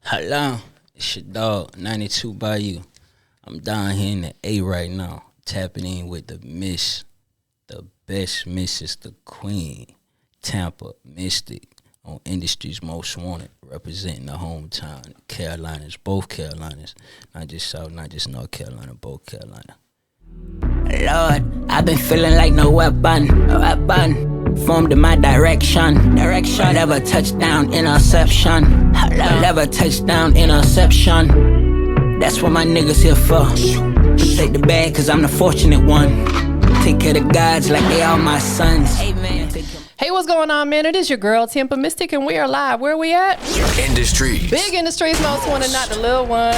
Hello, it's your dog, 92 by you. I'm down here in the A right now, tapping in with the best Mrs. the Queen, TampaMystic, on Industry's Most Wanted, representing the hometown, Carolinas, both Carolinas, not just South, not just North Carolina, both Carolina. Lord, I've been feeling like no weapon, formed in my direction. Whatever touchdown, interception. Whatever touchdown, interception. That's what my niggas here for. Protect the bag, cause I'm the fortunate one. Take care of the gods like they are my sons. Amen. Hey, what's going on, man? It is your girl, TampaMystic, and we are live. Where we at? Industries. Big Industries, most wanted, not the little one.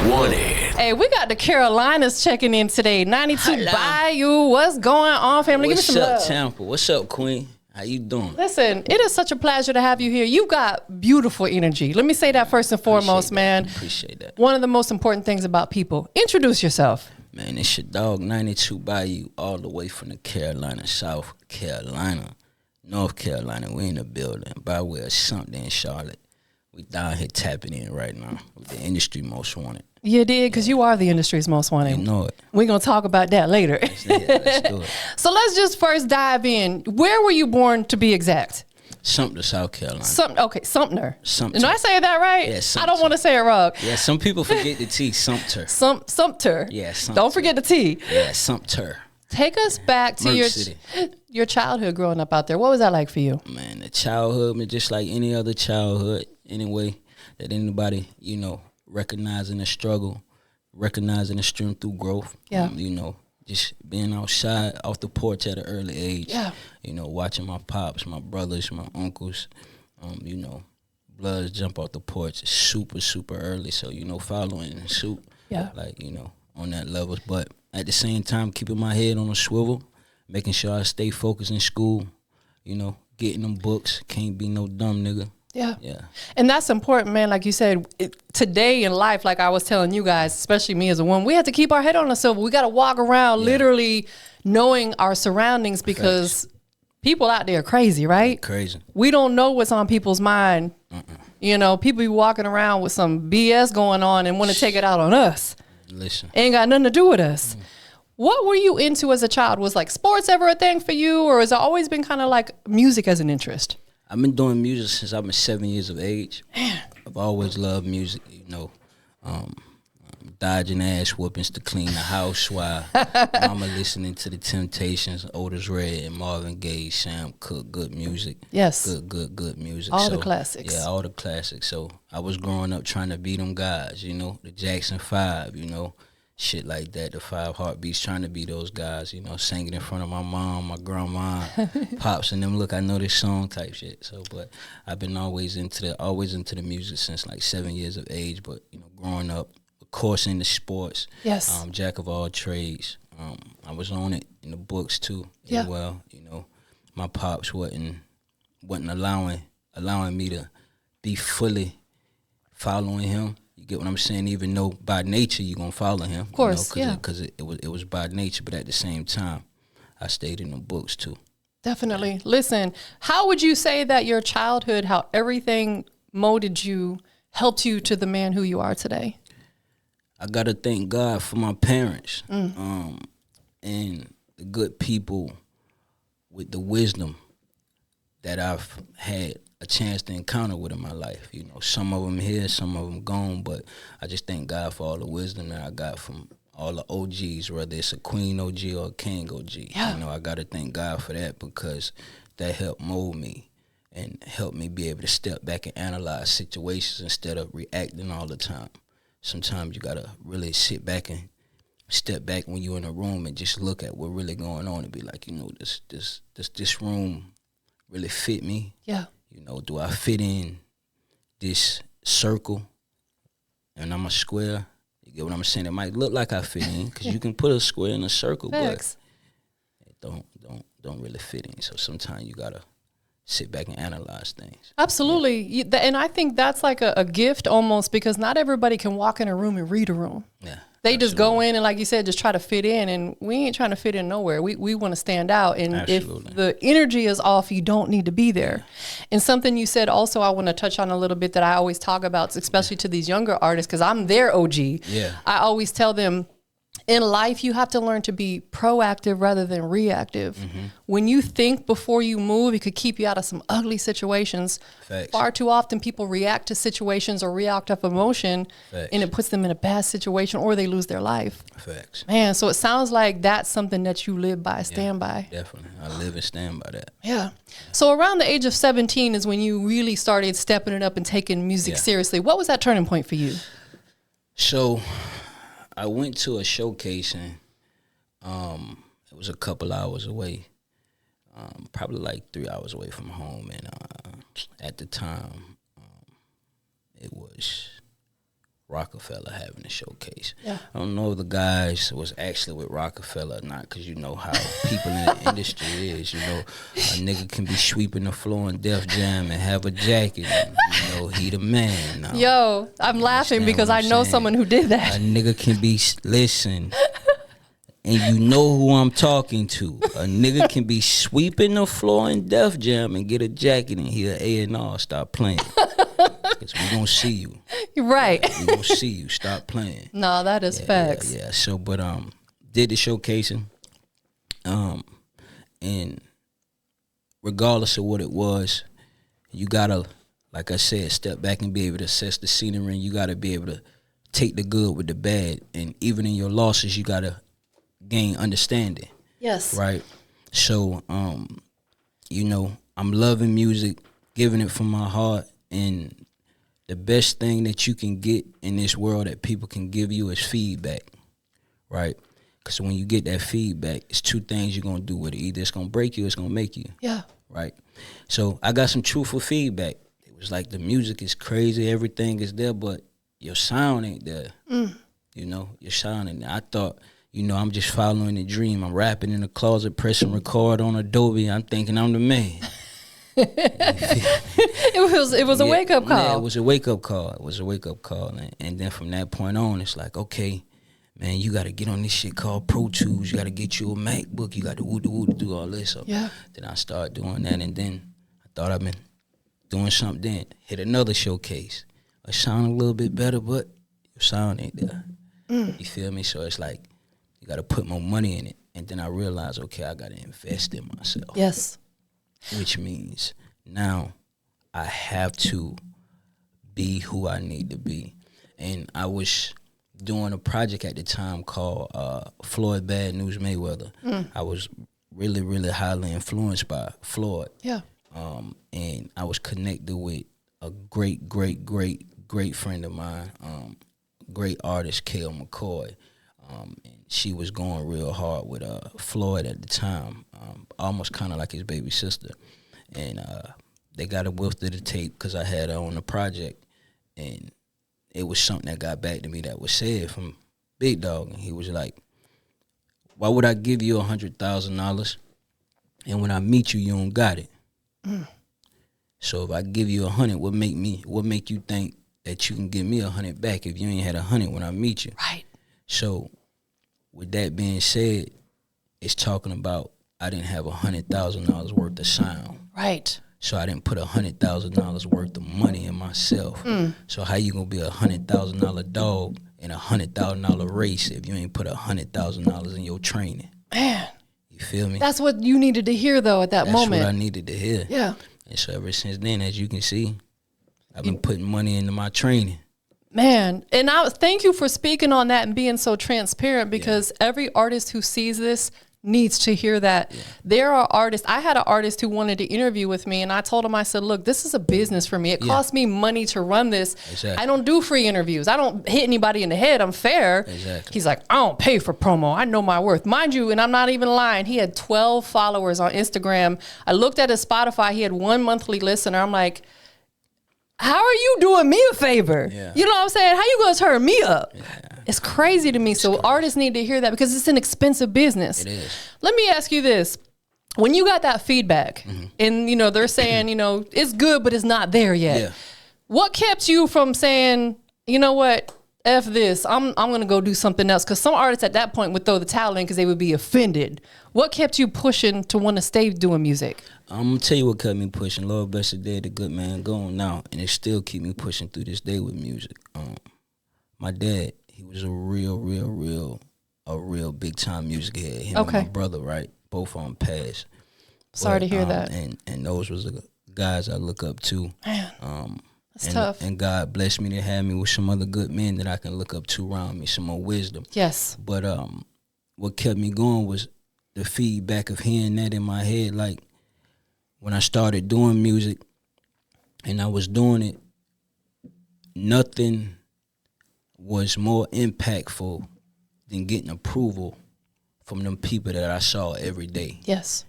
Wanted. Hey, we got the Carolinas checking in today. 92 Bayou. What's going on, family? Give me some What's up, love. Tampa? What's up, Queen? How you doing? Listen, it is such a pleasure to have you here. You've got beautiful energy. Let me say that first and foremost, man. Appreciate that. One of the most important things about people. Introduce yourself. Man, it's your dog, 92 Bayou, all the way from the Carolina, South Carolina, North Carolina. We in the building by way of something in Charlotte. We down here tapping in right now with the Industry Most Wanted. You did, because you are the industry's most wanted. You know it. We're going to talk about that later. Let's do it. So let's just first dive in. Where were you born, to be exact? Sumter, South Carolina. Sumter. Sumter. Did I say that right? Yeah, Sumter. I don't want to say it wrong. Yeah, some people forget the T, Sumter. Sumter. Yeah, Sumter. Don't forget the T. Yeah, Sumter. Take us back to Merck City. your childhood growing up out there. What was that like for you? Man, the childhood, man, just like any other childhood, anyway, that anybody, recognizing the struggle, recognizing the strength through growth. Yeah. Just being outside, off the porch at an early age. Yeah. Watching my pops, my brothers, my uncles, bloods jump off the porch super, super early. So, following in suit. Yeah. On that level. But at the same time, keeping my head on a swivel, making sure I stay focused in school, getting them books. Can't be no dumb nigga. Yeah. Yeah. And that's important, man. Like you said, today in life, like I was telling you guys, especially me as a woman, we have to keep our head on a swivel. We got to walk around literally knowing our surroundings because people out there are crazy, right? Crazy. We don't know what's on people's mind. People be walking around with some BS going on and want to take it out on us. Listen. Ain't got nothing to do with us. What were you into as a child? Was like sports ever a thing for you, or has it always been kind of like music as an interest? I've been doing music since I've been 7 years of age. I've always loved music, dodging ass whoopings to clean the house while mama listening to the Temptations, Otis Red, and Marvin Gaye, Sam Cooke, good music. Yes. Good music. All the classics. Yeah, all the classics. So I was growing up trying to be them guys, the Jackson 5, shit like that, the 5 Heartbeats, trying to be those guys, singing in front of my mom, my grandma, pops, and them, look, I know this song type shit. So, but I've been always into the music since like 7 years of age, but, growing up, of course, into sports. Yes. Jack of all trades. I was on it in the books too. Yeah. Well, my pops wasn't allowing me to be fully following him. You get what I'm saying? Even though by nature you're gonna follow him, of course, because it was by nature. But at the same time, I stayed in the books too. Definitely. Listen, how would you say that your childhood, how everything molded you, helped you to the man who you are today? I gotta thank God for my parents, and the good people with the wisdom that I've had a chance to encounter with in my life. Some of them here, some of them gone, but I just thank God for all the wisdom that I got from all the OGs, whether it's a Queen OG or a King OG. Yeah. I got to thank God for that because that helped mold me and helped me be able to step back and analyze situations instead of reacting all the time. Sometimes you got to really sit back and step back when you're in a room and just look at what really going on and be like, this room really fit me. Yeah. Do I fit in this circle and I'm a square? You get what I'm saying? It might look like I fit in because you can put a square in a circle, Thanks. but it don't really fit in. So sometimes you gotta sit back and analyze things. Absolutely. And I think that's like a gift almost, because not everybody can walk in a room and read a room. Yeah. They just go in and, like you said, just try to fit in, and we ain't trying to fit in nowhere. We want to stand out, and Absolutely. if the energy is off, you don't need to be there. And something you said also, I want to touch on a little bit that I always talk about, especially to these younger artists, because I'm their OG. Yeah. I always tell them, in life, you have to learn to be proactive rather than reactive. When you think before you move, it could keep you out of some ugly situations. Facts. Far too often, people react to situations or react off emotion, Facts. and it puts them in a bad situation, or they lose their life. Facts. Man, so it sounds like that's something that you live by, stand by. Definitely. I live and stand by that. Yeah. So around the age of 17 is when you really started stepping it up and taking music seriously. What was that turning point for you? So I went to a showcasing. It was a couple hours away, probably like 3 hours away from home. And at the time, it was Rockefeller having a showcase. Yeah. I don't know if the guys was actually with Rockefeller or not, because you know how people in the industry is. You know, a nigga can be sweeping the floor in Def Jam and have a jacket. And, you know, he the man. Now. Yo, I'm laughing Understand because what I I'm know saying? someone who did A that. nigga can be, listen, and you know who I'm talking to. A nigga can be sweeping the floor in Def Jam and get a jacket and hear A&R stop playing. Because we gonna see you. Right. We gonna see you. Stop playing. No, that is facts. Yeah. So, but did the showcasing, and regardless of what it was, you gotta, like I said, step back and be able to assess the scenery. And you gotta be able to take the good with the bad, and even in your losses, you gotta gain understanding. Yes. Right. So, you know, I'm loving music, giving it from my heart, and the best thing that you can get in this world that people can give you is feedback, right? Because when you get that feedback, it's two things you're going to do with it. Either it's going to break you or it's going to make you, Yeah. right? So I got some truthful feedback. It was like, the music is crazy, everything is there, but your sound ain't there. You know, your sound ain't there. I thought, you know, I'm just following the dream. I'm rapping in the closet, pressing record on Adobe. I'm thinking I'm the man. It was a wake up call. Yeah, it was a wake up call. It was a wake up call. And then from that point on, it's like, okay, man, you got to get on this shit called Pro Tools. You got to get you a MacBook. You got to woo to do all this. So Yeah. then I started doing that. And then I thought I've been doing something then. Hit another showcase. I sound a little bit better, but your sound ain't there. You feel me? So it's like, you got to put more money in it. And then I realized, okay, I got to invest in myself. Yes. Which means now I have to be who I need to be. And I was doing a project at the time called Floyd Bad News Mayweather. I was really, really highly influenced by Floyd. Yeah. And I was connected with a great friend of mine, great artist, Kale McCoy. And she was going real hard with Floyd at the time, almost kind of like his baby sister. And they got a whiff of the tape because I had her on the project. And it was something that got back to me that was said from Big Dog. And he was like, why would I give you $100,000 and when I meet you, you don't got it? So if I give you 100, what make you think that you can give me 100 back if you ain't had 100 when I meet you? Right. So with that being said, it's talking about I didn't have $100,000 worth of sound. Right. So I didn't put $100,000 worth of money in myself. So how you gonna be $100,000 dog in $100,000 race if you ain't put $100,000 in your training? Man. You feel me? That's what you needed to hear though at that That's moment. what I needed to hear. Yeah. And so ever since then, as you can see, I've been putting money into my training. Man, and I thank you for speaking on that and being so transparent, because every artist who sees this needs to hear that. There are artists. I had an artist who wanted to interview with me, and I told him, I said, look, this is a business for me. It costs me money to run this. Exactly. I don't do free interviews. I don't hit anybody in the head. I'm fair. Exactly. He's like, I don't pay for promo. I know my worth. Mind you, and I'm not even lying, he had 12 followers on Instagram. I looked at his Spotify. He had 1 monthly listener. I'm like, how are you doing me a favor? Yeah. You know what I'm saying? How you gonna turn me up? It's crazy to me. So artists need to hear that, because it's an expensive business. It is. Let me ask you this. When you got that feedback and, you know, they're saying, you know, it's good, but it's not there yet. Yeah. What kept you from saying, you know what, F this. I'm gonna go do something else. Because some artists at that point would throw the towel in because they would be offended. What kept you pushing to want to stay doing music? I'm gonna tell you what kept me pushing. Lord bless the dead, the good man gone now, and it still keep me pushing through this day with music. My dad, he was a real big time music head. Him and my brother, right? Both of them passed. Sorry to hear that. And those was the guys I look up to. Man, that's tough. And God blessed me to have me with some other good men that I can look up to around me, some more wisdom. Yes. But what kept me going was the feedback of hearing that in my head. Like when I started doing music and I was doing it, nothing was more impactful than getting approval from them people that I saw every day. Yes.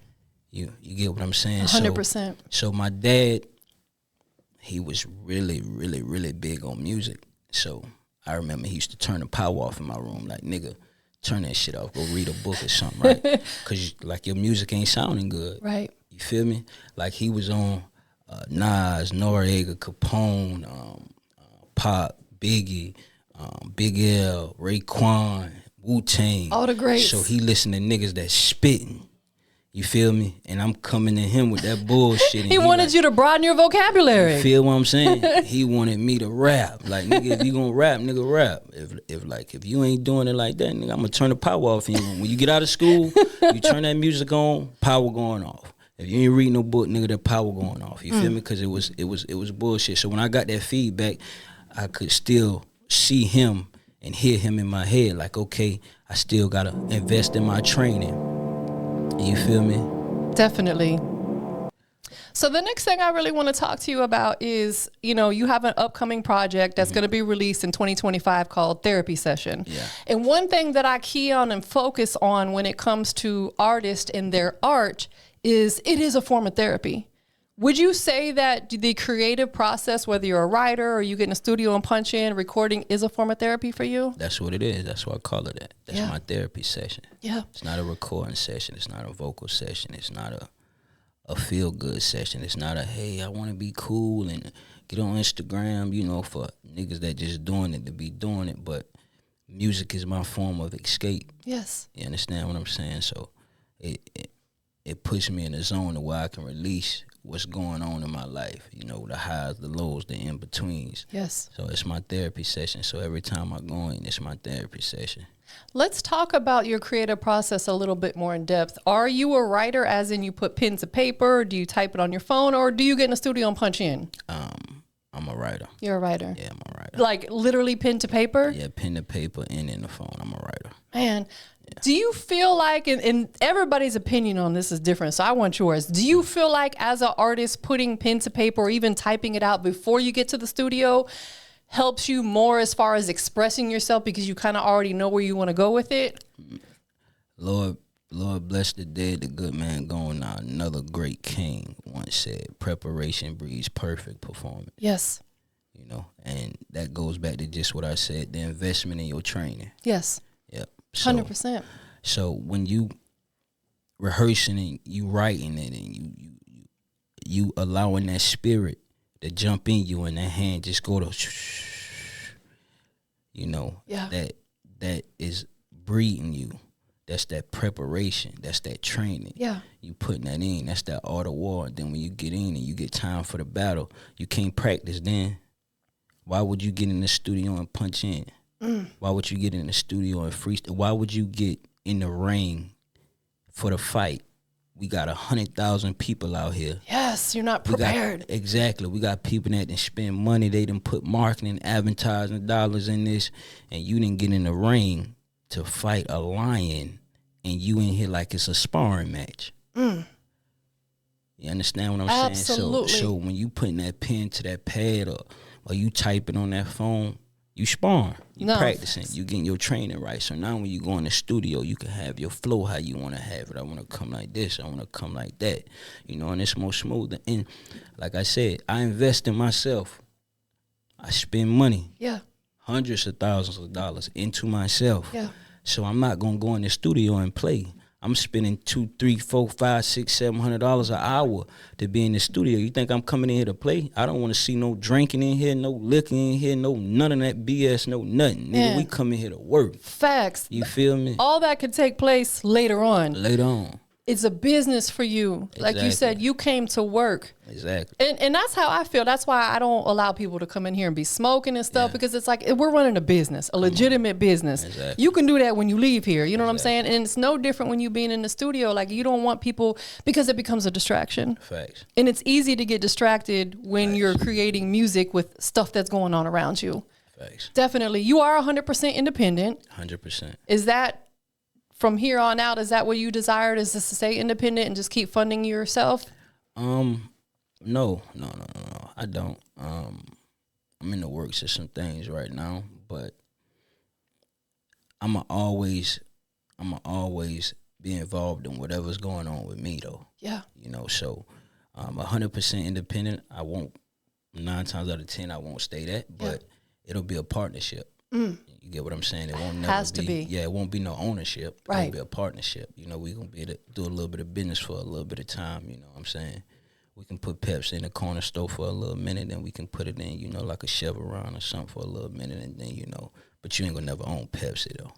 You get what I'm saying? 100%. So my dad, he was really big on music. So I remember he used to turn the power off in my room. Like, nigga, turn that shit off. Go read a book or something, right? Because, like, your music ain't sounding good. Right. You feel me? Like, he was on Nas, Noriega, Capone, Pop, Biggie, Big L, Raekwon, Wu-Tang. All the greats. So he listened to niggas that spitting. You feel me? And I'm coming to him with that bullshit. He wanted you to broaden your vocabulary. You feel what I'm saying? He wanted me to rap. Like, nigga, if you gonna rap, nigga, rap. If you ain't doing it like that, nigga, I'm gonna turn the power off in you. When you get out of school, you turn that music on, power going off. If you ain't reading no book, nigga, that power going off. You feel me? Because it was bullshit. So when I got that feedback, I could still see him and hear him in my head. Like, okay, I still gotta invest in my training. You feel me? Definitely. So the next thing I really want to talk to you about is, you have an upcoming project that's going to be released in 2025 called Therapy Session. Yeah. And one thing that I key on and focus on when it comes to artists and their art is it is a form of therapy. Would you say that the creative process, whether you're a writer or you get in a studio and punch in, recording is a form of therapy for you? That's what it is. That's why I call it that. That's my therapy session. Yeah. It's not a recording session. It's not a vocal session. It's not a feel-good session. It's not a, hey, I want to be cool and get on Instagram, for niggas that just doing it to be doing it. But music is my form of escape. Yes. You understand what I'm saying? So it puts me in a zone where I can release what's going on in my life, the highs, the lows, the in-betweens. Yes. So it's my therapy session. So every time I go in, it's my therapy session. Let's talk about your creative process a little bit more in depth. Are you a writer, as in you put pen to paper, or do you type it on your phone, or do you get in the studio and punch in? I'm a writer. You're a writer? Yeah, I'm a writer. Like literally pen to paper? Yeah, pen to paper and in the phone. I'm a writer. Man, do you feel like, and everybody's opinion on this is different, so I want yours. Do you feel like as an artist putting pen to paper or even typing it out before you get to the studio helps you more as far as expressing yourself because you kind of already know where you want to go with it? Lord bless the dead, the good man gone now. Another great king once said, preparation breeds perfect performance. Yes. And that goes back to just what I said, the investment in your training. Yes. Yep. 100%. So when you rehearsing and you writing it and you allowing that spirit to jump in you and that hand just go to, that is breeding you. That's that preparation. That's that training. Yeah. You putting that in. That's that art of war. Then when you get in and you get time for the battle, you can't practice then. Why would you get in the studio and punch in? Why would you get in the studio and freestyle? Why would you get in the ring for the fight? We got 100,000 people out here. Yes, you're not prepared. Exactly. We got people that done spend money. They done put marketing, advertising dollars in this, and you didn't get in the ring to fight a lion, and you in here like it's a sparring match. You understand what I'm saying? Absolutely. So when you putting that pen to that pad or you typing on that phone, you sparring, you practicing, you getting your training right. So now when you go in the studio, you can have your flow how you want to have it. I want to come like this. I want to come like that. And it's more smooth. And like I said, I invest in myself. I spend money. Yeah. Hundreds of thousands of dollars into myself. Yeah. So I'm not going to go in the studio and play. I'm spending $200, $300, $400, $500, $600, $700 an hour to be in the studio. You think I'm coming in here to play? I don't want to see no drinking in here, no liquor in here, no none of that BS, no nothing. Nigga, we come in here to work. Facts. You feel me? All that could take place later on. Later on. It's a business for you. Exactly. Like you said, you came to work. Exactly. And that's how I feel. That's why I don't allow people to come in here and be smoking and stuff, because it's like we're running a business, a legitimate business. Exactly. You can do that when you leave here. You know what I'm saying? And it's no different when you being in the studio. Like, you don't want people, because it becomes a distraction. Facts. And it's easy to get distracted when you're creating music with stuff that's going on around you. Facts. Definitely. You are 100% independent. 100%. Is that, from here on out, is that what you desired, is just to stay independent and just keep funding yourself? No, I don't. I'm in the works of some things right now, but I'ma always be involved in whatever's going on with me, though. Yeah. You know, so 100% independent. I won't, 9 times out of 10, I won't stay that, but it'll be a partnership. You get what I'm saying? It won't never Has to be. Yeah, it won't be no ownership. Right. It'll be a partnership. You know, we're going to be able to do a little bit of business for a little bit of time, you know what I'm saying? We can put Pepsi in the corner store for a little minute, then we can put it in, you know, like a Chevron or something for a little minute, and then, you know, but you ain't going to never own Pepsi, though.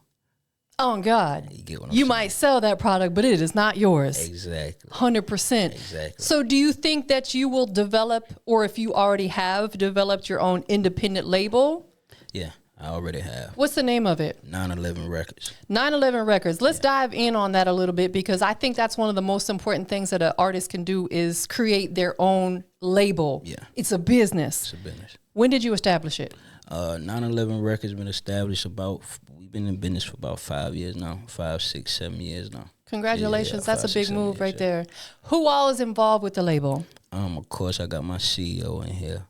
Oh, God. You get what I'm You saying? might sell that product, but it is not yours. Exactly. 100%. Exactly. So do you think that you will develop, or if you already have developed your own independent label? Yeah, I already have. What's the name of it? 911 Records. 911 Records. Let's dive in on that a little bit, because I think that's one of the most important things that an artist can do is create their own label. Yeah. It's a business. It's a business. When did you establish it? 911 Records been established we've been in business for about 5 years now, 5, 6, 7 years now. Congratulations. Yeah, That's 5, a big 6, 7 move years, right yeah. there. Who all is involved with the label? Of course, I got my CEO in here,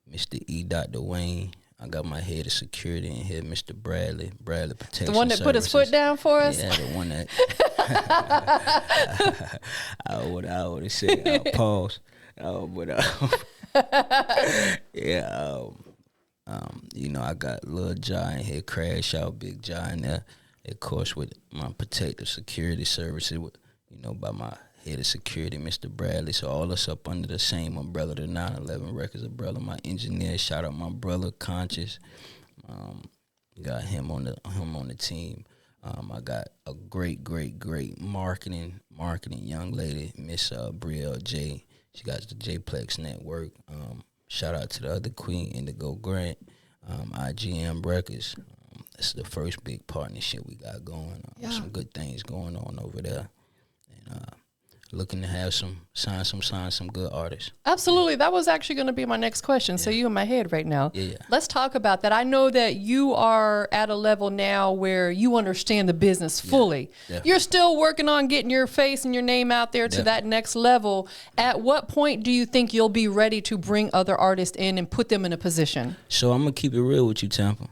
Mr. E. Dr. Wayne. I got my head of security in here, Mr. Bradley Protection The one that put his Services. foot down for us? Yeah, the one that I would have said, pause. You know, I got Lil Jai in here, Crash Out, Big Jai in there. Of course, with my protective security services, you know, by my head of security, Mr. Bradley. So all us up under the same umbrella, the 911 Records umbrella. My engineer, shout out my brother, Conscious. Got him on the team. I got a great marketing young lady, Miss Brielle J. She got the J-Plex Network. Shout out to the other queen, Indigo Grant, IGM Records. That's the first big partnership we got going. Some good things going on over there. And looking to have sign some good artists. Absolutely. That was actually going to be my next question. So you in my head right now. Yeah. Let's talk about that. I know that you are at a level now where you understand the business fully. Yeah. You're still working on getting your face and your name out there to that next level. At what point do you think you'll be ready to bring other artists in and put them in a position? So I'm going to keep it real with you, Tampa.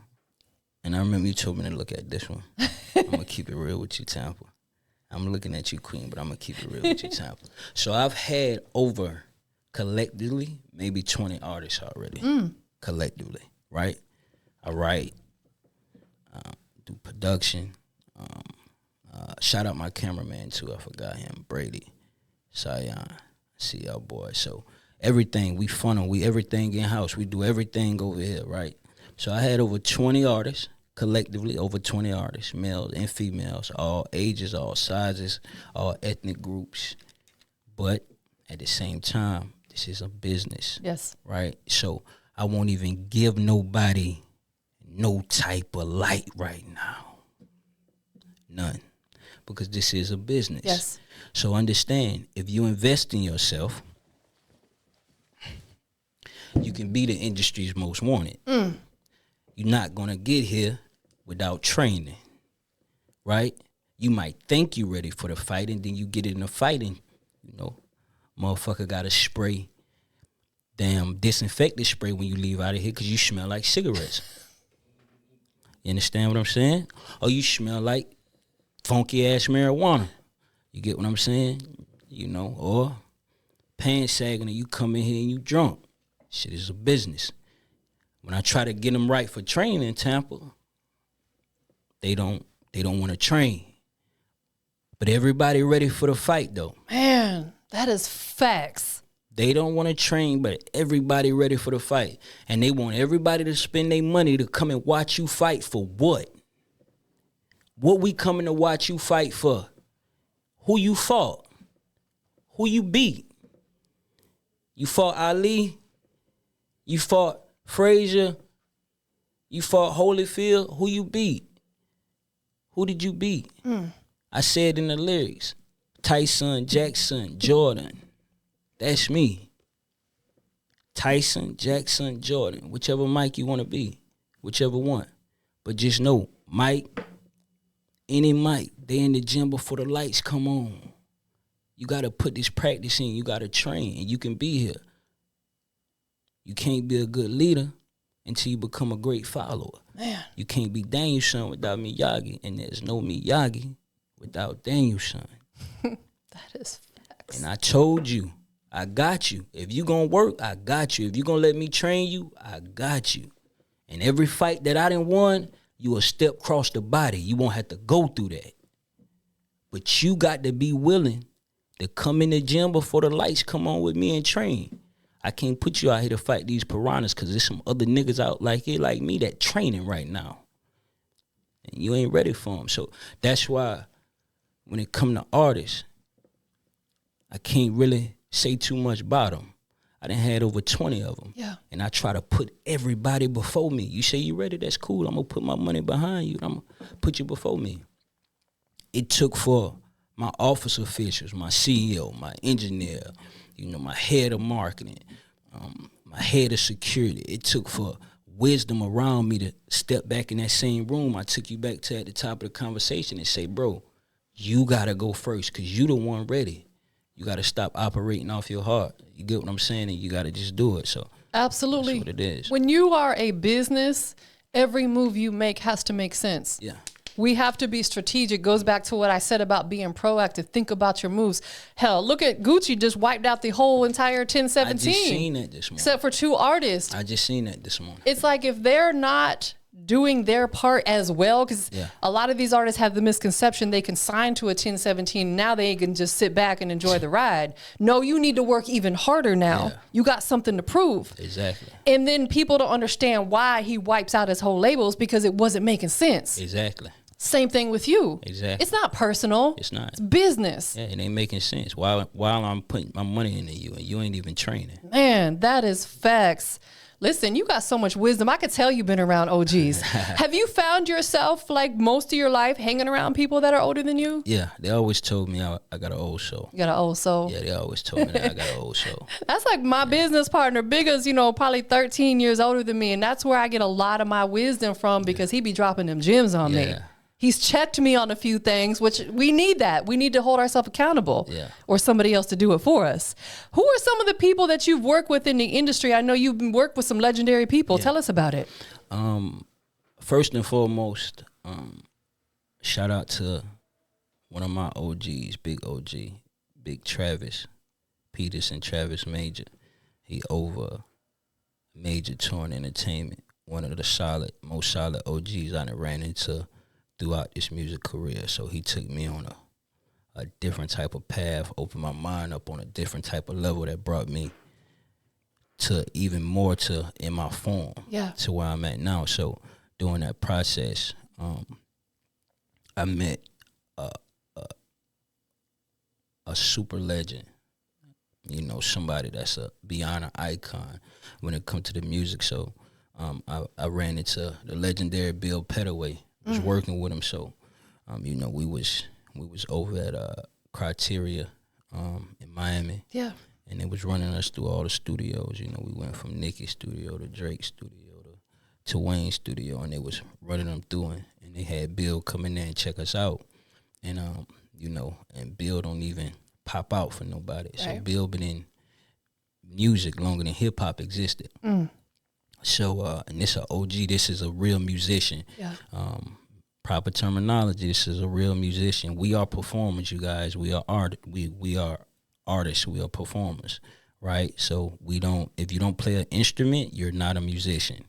And I remember you told me to look at this one. I'm going to keep it real with you, Tampa. I'm looking at you, Queen, but I'm going to keep it real with you, Tampa. So I've had over, collectively, maybe 20 artists already, collectively, right? I write, do production. Shout out my cameraman, too. I forgot him, Brady, Sion, see y'all boy. So everything, we funnel, everything in-house. We do everything over here, right? So I had over 20 artists. Collectively, over 20 artists, males and females, all ages, all sizes, all ethnic groups. But at the same time, this is a business. Yes. Right? So I won't even give nobody no type of light right now. None. Because this is a business. Yes. So understand, if you invest in yourself, you can be the industry's most wanted. You're not going to get here without training, right? You might think you're ready for the fight, and then you get in the fighting, you know, motherfucker got to spray damn disinfectant spray when you leave out of here because you smell like cigarettes. You understand what I'm saying? Or you smell like funky-ass marijuana. You get what I'm saying? You know, or pants sagging and you come in here and you drunk. Shit is a business. When I try to get them right for training in Tampa, they don't want to train. But everybody ready for the fight, though. Man, that is facts. They don't want to train, but everybody ready for the fight. And they want everybody to spend their money to come and watch you fight for what? What we coming to watch you fight for? Who you fought? Who you beat? You fought Ali? You fought Frazier? You fought Holyfield? Who you beat? Who did you beat? I said in the lyrics, Tyson, Jackson, Jordan. That's me. Tyson, Jackson, Jordan. Whichever Mike you want to be. Whichever one. But just know, Mike, any Mike, they in the gym before the lights come on. You got to put this practice in. You got to train. And you can be here. You can't be a good leader until you become a great follower. Man. You can't be Danielson without Miyagi. And there's no Miyagi without Danielson. That is facts. And I told you, I got you. If you gonna work, I got you. If you gonna let me train you, I got you. And every fight that I done won, you a step across the body. You won't have to go through that. But you got to be willing to come in the gym before the lights come on with me and train. I can't put you out here to fight these piranhas because there's some other niggas out like me that training right now. And you ain't ready for them. So that's why when it come to artists, I can't really say too much about them. I done had over 20 of them. Yeah. And I try to put everybody before me. You say you ready? That's cool. I'm going to put my money behind you. I'm going to put you before me. It took for my office officials, my CEO, my engineer, my head of marketing, my head of security. It took for wisdom around me to step back in that same room. I took you back to at the top of the conversation and say, bro, you got to go first because you the one ready. You got to stop operating off your heart. You get what I'm saying? And you got to just do it. So absolutely. That's what it is. When you are a business, every move you make has to make sense. Yeah. We have to be strategic. Goes back to what I said about being proactive. Think about your moves. Hell, look at Gucci just wiped out the whole entire 1017. I just seen that this morning. Except for 2 artists. I just seen that this morning. It's like if they're not doing their part as well, because a lot of these artists have the misconception they can sign to a 1017. Now they can just sit back and enjoy the ride. No, you need to work even harder now. Yeah. You got something to prove. Exactly. And then people don't understand why he wipes out his whole labels because it wasn't making sense. Exactly. Same thing with you. Exactly. It's not personal. It's not. It's business. Yeah, it ain't making sense. While I'm putting my money into you and you ain't even training. Man, that is facts. Listen, you got so much wisdom. I could tell you've been around OGs. Have you found yourself, like most of your life, hanging around people that are older than you? Yeah, they always told me I got an old soul. You got an old soul? Yeah, they always told me that I got an old soul. That's like my business partner, Bigger's, probably 13 years older than me. And that's where I get a lot of my wisdom from because he be dropping them gems on me. He's checked me on a few things, which we need that. We need to hold ourselves accountable or somebody else to do it for us. Who are some of the people that you've worked with in the industry? I know you've worked with some legendary people. Tell us about it. First and foremost, shout out to one of my OGs, Big Travis Peterson, Travis Major. He over Major Touring Entertainment, one of the most solid OGs I done ran into throughout this music career. So he took me on a different type of path, opened my mind up on a different type of level that brought me to even more to in my form to where I'm at now. So during that process, I met a super legend, somebody that's beyond an icon when it comes to the music. So I ran into the legendary Bill Petaway. Was working with him, so we was over at Criteria in Miami. Yeah. And they was running us through all the studios. We went from Nicki's studio to Drake's studio to Wayne's studio, and they was running them through, and they had Bill come in there and check us out. And and Bill don't even pop out for nobody. Right. So Bill been in music longer than hip hop existed. So, and this is an OG, this is a real musician. Yeah. Proper terminology, this is a real musician. We are performers, you guys. We are we are artists, we are performers, right? So if you don't play an instrument, you're not a musician.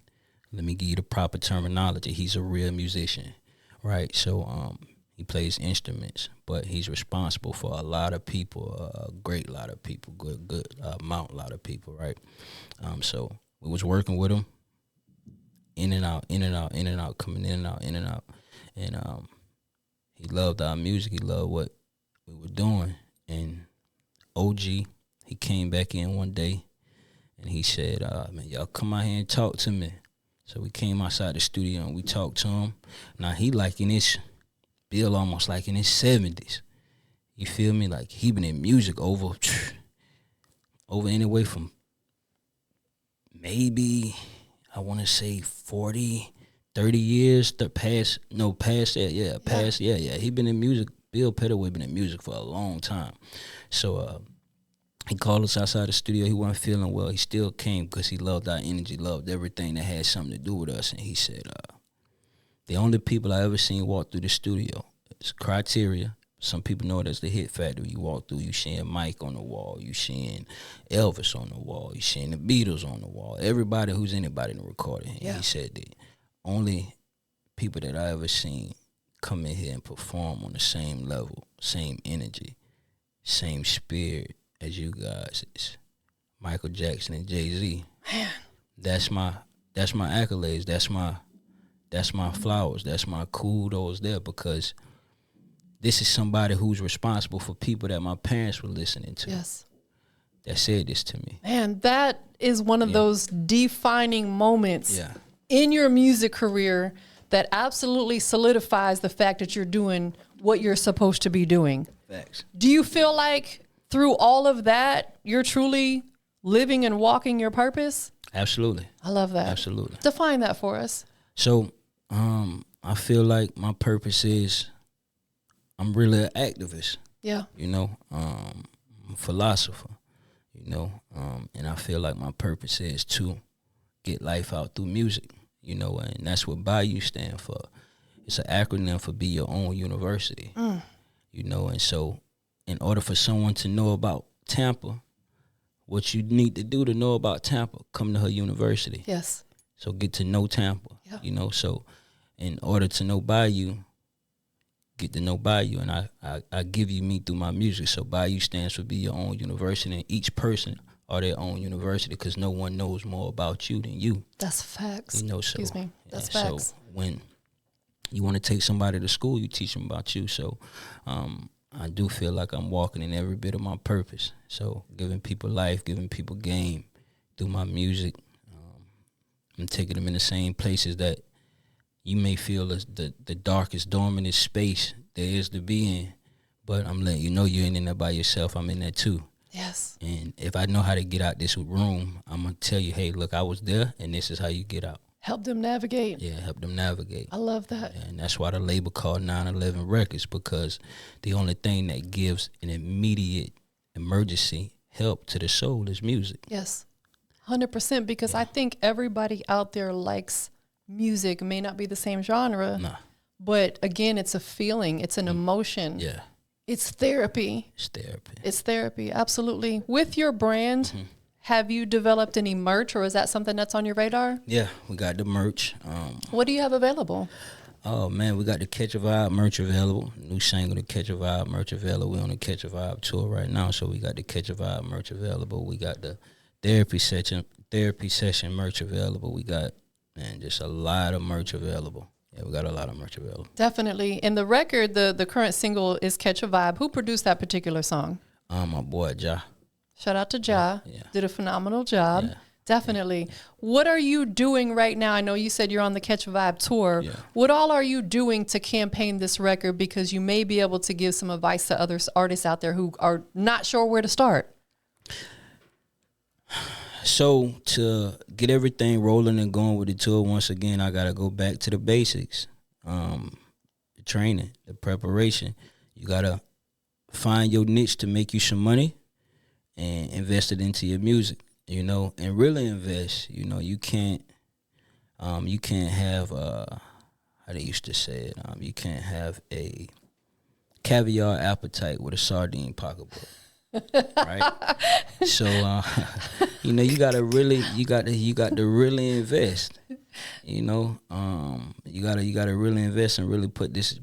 Let me give you the proper terminology. He's a real musician, right? So He plays instruments, but he's responsible for a lot of people, a great lot of people, good amount, lot of people, right? So we was working with him, in and out, coming in and out, and he loved our music. He loved what we were doing. And OG, he came back in one day, and he said, "Man, y'all come out here and talk to me." So we came outside the studio and we talked to him. Now he like in his Bill almost like in his 70s. You feel me? Like he been in music over anyway from maybe, I want to say 40, 30 years, past that, yeah. He been in music. Bill Pettaway been in music for a long time. So he called us outside the studio. He wasn't feeling well. He still came because he loved our energy, loved everything that had something to do with us. And he said, the only people I ever seen walk through the studio is Criteria. Some people know it as the Hit Factory. You walk through, you seeing Mike on the wall, you seeing Elvis on the wall, you seeing the Beatles on the wall, everybody who's anybody in the recording. Yeah. He said the only people that I ever seen come in here and perform on the same level, same energy, same spirit as you guys is Michael Jackson and Jay-Z. Man. That's my accolades. That's my flowers. That's my kudos there, because this is somebody who's responsible for people that my parents were listening to. Yes. That said this to me. Man, that is one of those defining moments in your music career that absolutely solidifies the fact that you're doing what you're supposed to be doing. Facts. Do you feel like through all of that, you're truly living and walking your purpose? Absolutely. I love that. Absolutely. Define that for us. So, I feel like my purpose is, I'm really an activist. Yeah. You know, I'm a philosopher, you know, and I feel like my purpose is to get life out through music, you know, and that's what Bayou stand for. It's an acronym for Be Your Own University, you know, and so in order for someone to know about Tampa, what you need to do to know about Tampa, come to her university. Yes. So get to know Tampa, you know, so in order to know Bayou, get to know Bayou, and I give you me through my music. So Bayou stands for Be Your Own University, and each person are their own university, because no one knows more about you than you. That's facts. You know, so, Excuse me. That's facts. So when you want to take somebody to school, you teach them about you. So I do feel like I'm walking in every bit of my purpose. So giving people life, giving people game through my music. I'm taking them in the same places that you may feel as the darkest, dormantest space there is to be in, but I'm letting you know you ain't in there by yourself. I'm in there too. Yes. And if I know how to get out this room, I'm going to tell you, hey, look, I was there, and this is how you get out. Help them navigate. Yeah, help them navigate. I love that. And that's why the label called 911 Records, because the only thing that gives an immediate emergency help to the soul is music. Yes, 100%, because I think everybody out there likes music. It may not be the same genre, but again, it's a feeling. It's an emotion. Yeah. It's therapy. It's therapy, absolutely. With your brand, have you developed any merch, or is that something that's on your radar? Yeah, we got the merch. What do you have available? Oh, man, we got the Catch a Vibe merch available. New single, the Catch a Vibe merch available. We're on the Catch a Vibe tour right now, so we got the Catch a Vibe merch available. We got the therapy session merch available. We got, man, just a lot of merch available. Yeah, we got a lot of merch available. Definitely. And the record, the current single is Catch a Vibe. Who produced that particular song? My boy, Ja. Shout out to Ja. Yeah. Did a phenomenal job. Yeah. Definitely. Yeah. What are you doing right now? I know you said you're on the Catch a Vibe tour. Yeah. What all are you doing to campaign this record? Because you may be able to give some advice to other artists out there who are not sure where to start. So to get everything rolling and going with the tour, once again, I got to go back to the basics. The training, the preparation. You got to find your niche to make you some money and invest it into your music, you know, and really invest. You know, you can't have, how they used to say it, you can't have a caviar appetite with a sardine pocketbook. Right, so you know, you got to really invest. You know, you gotta really invest and really put this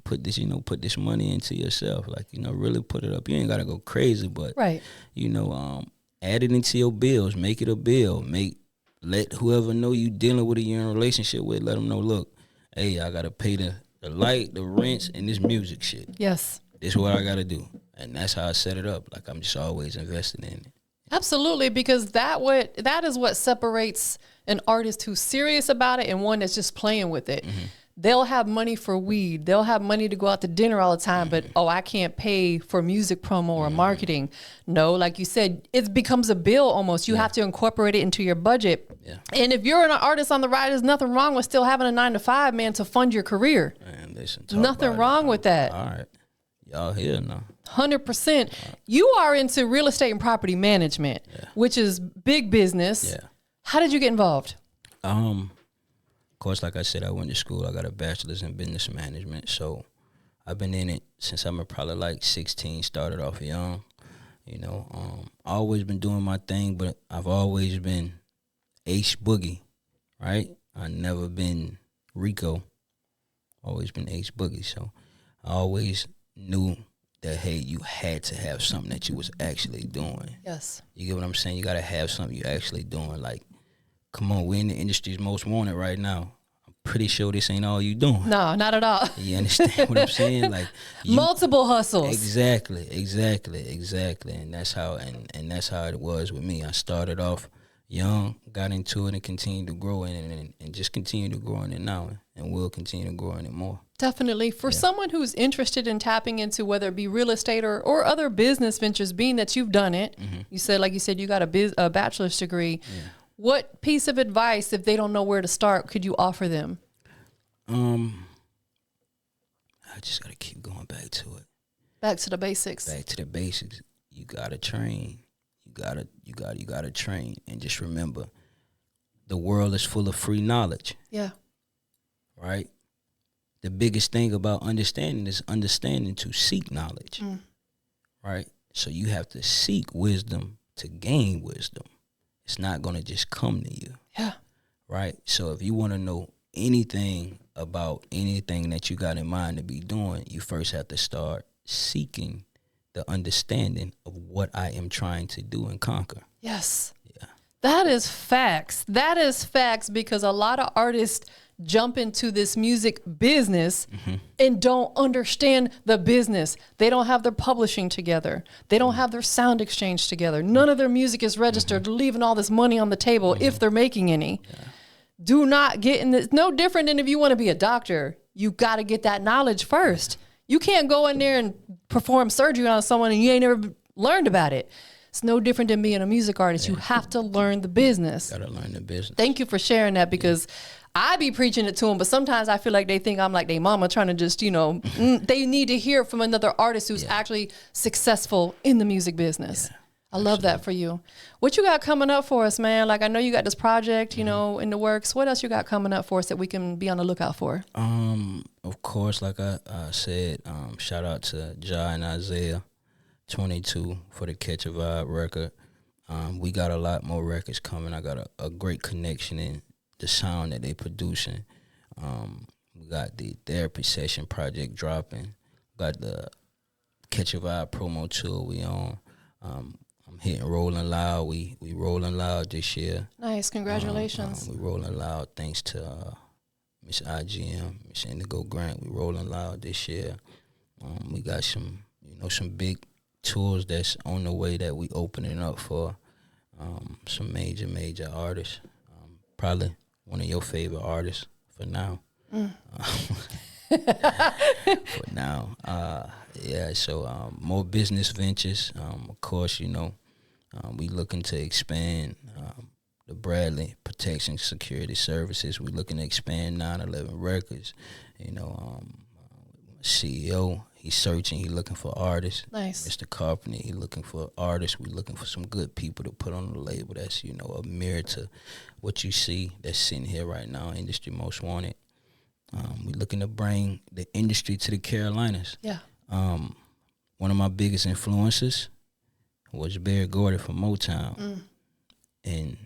money into yourself. Like, really put it up. You ain't gotta go crazy, but Right. Add it into your bills. Make it a bill. Let whoever know you dealing with it, you're in a relationship with, let them know. Look, hey, I gotta pay the light, the rents, and this music shit. Yes. This is what I gotta do, and that's how I set it up. Like, I'm just always investing in it. Absolutely, because that is what separates an artist who's serious about it and one that's just playing with it. Mm-hmm. They'll have money for weed. They'll have money to go out to dinner all the time, but I can't pay for music promo or marketing. No, like you said, it becomes a bill almost. You have to incorporate it into your budget. Yeah. And if you're an artist on the ride, there's nothing wrong with still having a 9-to-5, man, to fund your career. Man, listen, Nothing wrong with that. All right, y'all here now. 100%. You are into real estate and property management, which is big business. Yeah. How did you get involved? Of course, like I said, I went to school. I got a bachelor's in business management, so I've been in it since I'm probably like 16. Started off young, always been doing my thing, but I've always been Ace Boogie, right? I never been Rico. Always been Ace Boogie, so I always knew that, hey, you had to have something that you was actually doing. Yes. You get what I'm saying? You got to have something you actually doing. Like, come on, we're in the industry's most wanted right now. I'm pretty sure this ain't all you doing. No, not at all. You understand what I'm saying? Like, multiple hustles. Exactly. And that's how that's how it was with me. I started off young, got into it, and continued to grow in it, and just continue to grow in it now, and will continue to grow in it more. Definitely. For someone who's interested in tapping into whether it be real estate or other business ventures, being that you've done it, you said you got a bachelor's degree. Yeah. What piece of advice, if they don't know where to start, could you offer them? I just got to keep going back to it. Back to the basics. Back to the basics. You got to train. You gotta train, and just remember, the world is full of free knowledge. Yeah. Right? The biggest thing about understanding is understanding to seek knowledge. Right? So you have to seek wisdom to gain wisdom. It's not going to just come to you. Yeah. Right? So if you want to know anything about anything that you got in mind to be doing, you first have to start seeking the understanding of what I am trying to do and conquer. Yes. Yeah. That is facts. That is facts, because a lot of artists jump into this music business and don't understand the business. They don't have their publishing together. They don't have their sound exchange together. None of their music is registered, leaving all this money on the table if they're making any. Yeah. Do not get in this. No different than if you want to be a doctor. You got to get that knowledge first. You can't go in there and perform surgery on someone and you ain't never learned about it. It's no different than being a music artist. You have to learn the business. Got to learn the business. Thank you for sharing that, because I be preaching it to them, but sometimes I feel like they think I'm like their mama trying to just, they need to hear it from another artist who's actually successful in the music business. Yeah. I love that for you. What you got coming up for us, man? Like, I know you got this project, in the works. What else you got coming up for us that we can be on the lookout for? Of course, like I said, shout out to Ja and Isaiah 22 for the Catch a Vibe record. We got a lot more records coming. I got a great connection in the sound that they producing. We got the Therapy Session project dropping. Got the Catch a Vibe promo tour we on. I'm hitting Rolling Loud. We Rolling Loud this year. Nice, congratulations. We Rolling Loud thanks to Miss IGM, Miss Indigo Grant. We Rolling Loud this year. We got some big tours that's on the way that we opening up for some major artists. Probably one of your favorite artists for now. For now. So more business ventures. Of course, we looking to expand the Bradley Protection Security Services. We looking to expand 9/11 Records. CEO, he's searching. He looking for artists. Nice. Mr. Carpenter, he looking for artists. We looking for some good people to put on the label. That's a mirror to what you see that's sitting here right now. Industry Most Wanted. We looking to bring the industry to the Carolinas. Yeah. One of my biggest influences was Barry Gordy from Motown. And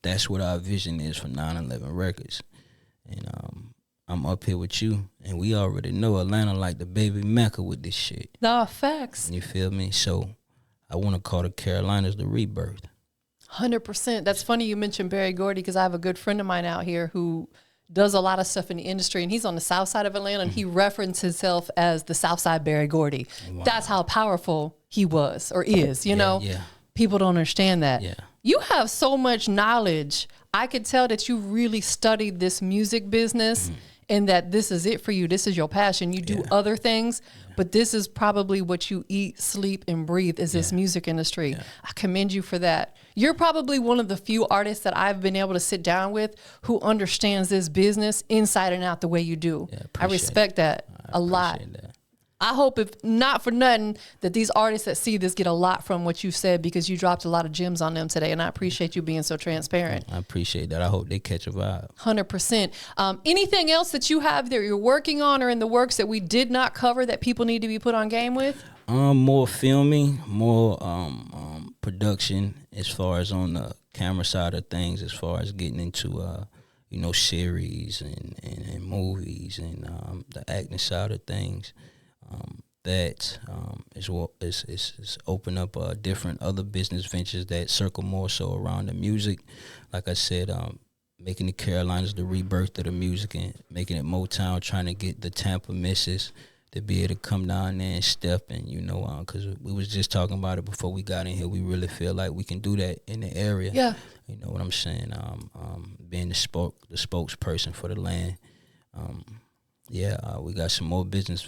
that's what our vision is for 9/11 Records. And I'm up here with you, and we already know Atlanta like the baby Mecca with this shit. Nah, facts. You feel me? So I want to call the Carolinas the rebirth. 100%. That's funny you mentioned Barry Gordy, because I have a good friend of mine out here who does a lot of stuff in the industry, and he's on the south side of Atlanta, and he referenced himself as the south side Barry Gordy. Wow. That's how powerful he was or is, you know? Yeah. People don't understand that. Yeah. You have so much knowledge. I could tell that you really studied this music business and that this is it for you. This is your passion. You do other things, but this is probably what you eat, sleep, and breathe is this music industry. Yeah. I commend you for that. You're probably one of the few artists that I've been able to sit down with who understands this business inside and out the way you do. Yeah, I respect that a lot. That. I hope, if not for nothing, that these artists that see this get a lot from what you said, because you dropped a lot of gems on them today, and I appreciate you being so transparent. I appreciate that. I hope they catch a vibe. 100%. Anything else that you have that you're working on or in the works that we did not cover that people need to be put on game with? More filming, more production as far as on the camera side of things, as far as getting into series and movies and the acting side of things. That is open up different other business ventures that circle more so around the music. Like I said, making the Carolinas the rebirth of the music and making it Motown, trying to get the TampaMystic to be able to come down there and step and, because we was just talking about it before we got in here. We really feel like we can do that in the area. Yeah. You know what I'm saying? Being the spokesperson for the land. We got some more business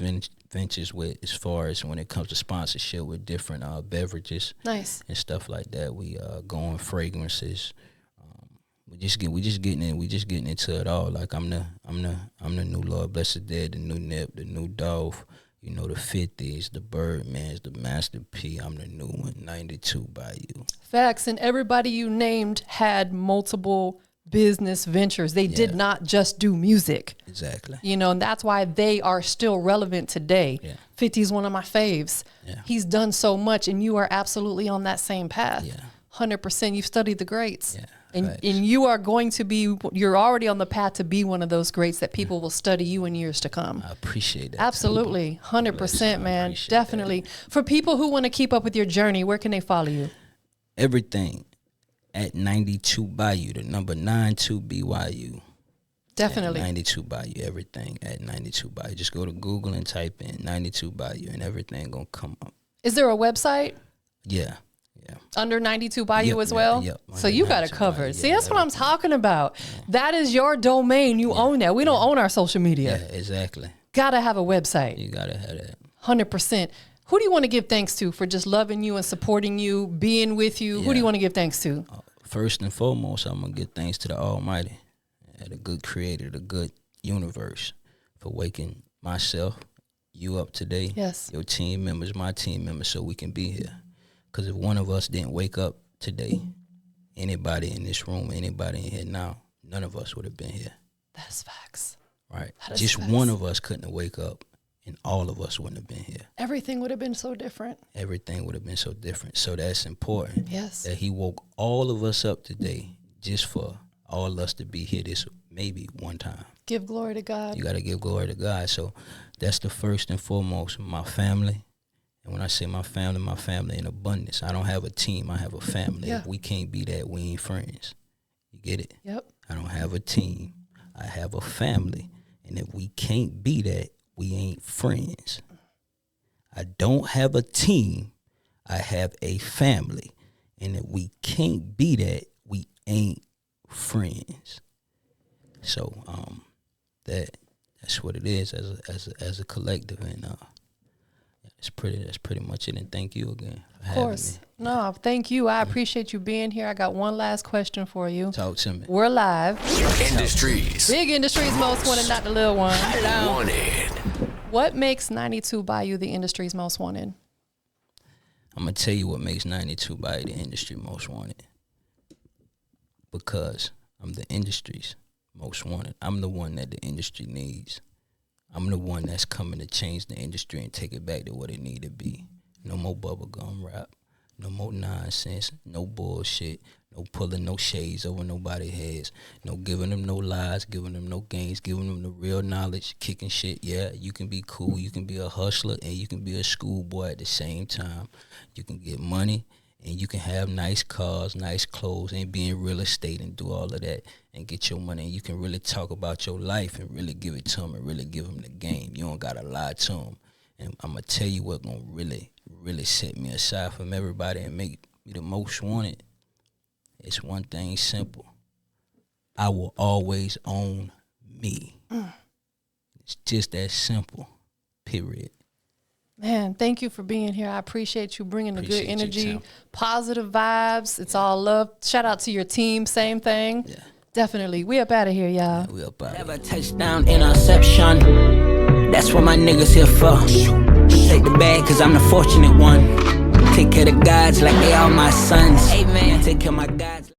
ventures with, as far as when it comes to sponsorship with different beverages, nice, and stuff like that. We going fragrances. We just getting into it all. Like I'm the new Lord Blessed Dead, the new Nip, the new Dolph. The 50s, the Birdmans, the Master P. I'm the new one, 92 Bayou. Facts, and everybody you named had multiple business ventures. They did not just do music. Exactly. And that's why they are still relevant today. Yeah. 50 is one of my faves. Yeah. He's done so much, and you are absolutely on that same path. Yeah. 100%. You've studied the greats. Yeah. And you are you're already on the path to be one of those greats that people will study you in years to come. I appreciate that. Absolutely. 100%, man. Definitely. That. For people who want to keep up with your journey, where can they follow you? Everything at 92 Bayou, the number 92 BYU. Definitely. At 92 Bayou, everything at 92 Bayou. Just go to Google and type in 92 Bayou and everything going to come up. Is there a website? Yeah. Under 92 Bayou as well? Yep. So you got it covered. See, that's what I'm talking about. Yeah. That is your domain. You own that. We don't own our social media. Yeah, exactly. Got to have a website. You got to have that. 100%. Who do you want to give thanks to for just loving you and supporting you, being with you? Yeah. Who do you want to give thanks to? First and foremost, I'm going to give thanks to the Almighty, the good creator, the good universe, for waking myself, you up today. Yes. Your team members, my team members, so we can be here. Because if one of us didn't wake up today, anybody in this room, anybody in here now, none of us would have been here. That's facts. Right. Just facts. One of us couldn't wake up, and all of us wouldn't have been here. Everything would have been so different. Everything would have been so different. So that's important. Yes. That he woke all of us up today just for all of us to be here this maybe one time. Give glory to God. You got to give glory to God. So that's the first and foremost, my family. And when I say my family in abundance. I don't have a team. I have a family. Yeah. If we can't be that, we ain't friends. You get it? Yep. I don't have a team. I have a family. And if we can't be that, we ain't friends. I don't have a team. I have a family. And if we can't be that, we ain't friends. So that's what it is as a collective, and that's pretty much it. And thank you again for having me. No, thank you. I appreciate you being here. I got one last question for you. Talk to me. We're live. Industries. Big Industries most wanted, not the little one. Wanted. What makes 92 Bayou the industry's most wanted? I'm going to tell you what makes 92 Bayou the industry most wanted. Because I'm the industry's most wanted. I'm the one that the industry needs. I'm the one that's coming to change the industry and take it back to what it need to be. No more bubblegum rap. No more nonsense, no bullshit, no pulling no shades over nobody's heads, no giving them no lies, giving them no games, giving them the real knowledge, kicking shit. Yeah, you can be cool, you can be a hustler, and you can be a schoolboy at the same time. You can get money, and you can have nice cars, nice clothes, and be in real estate and do all of that and get your money. And you can really talk about your life and really give it to them and really give them the game. You don't got to lie to them. And I'm going to tell you what's going to really set me aside from everybody and make me the most wanted. It's one thing simple. I will always own me. It's just that simple, period. Man, thank you for being here. I appreciate you bringing the good Appreciate you, energy, Tam. positive vibes. It's all love. Shout out to your team. Same thing. Yeah. Definitely. We up out of here, y'all. We up out Never touchdown interception. That's what my niggas here for. Take the bag, cause I'm the fortunate one. Take care of the gods like they all my sons. Amen. Take care of my gods.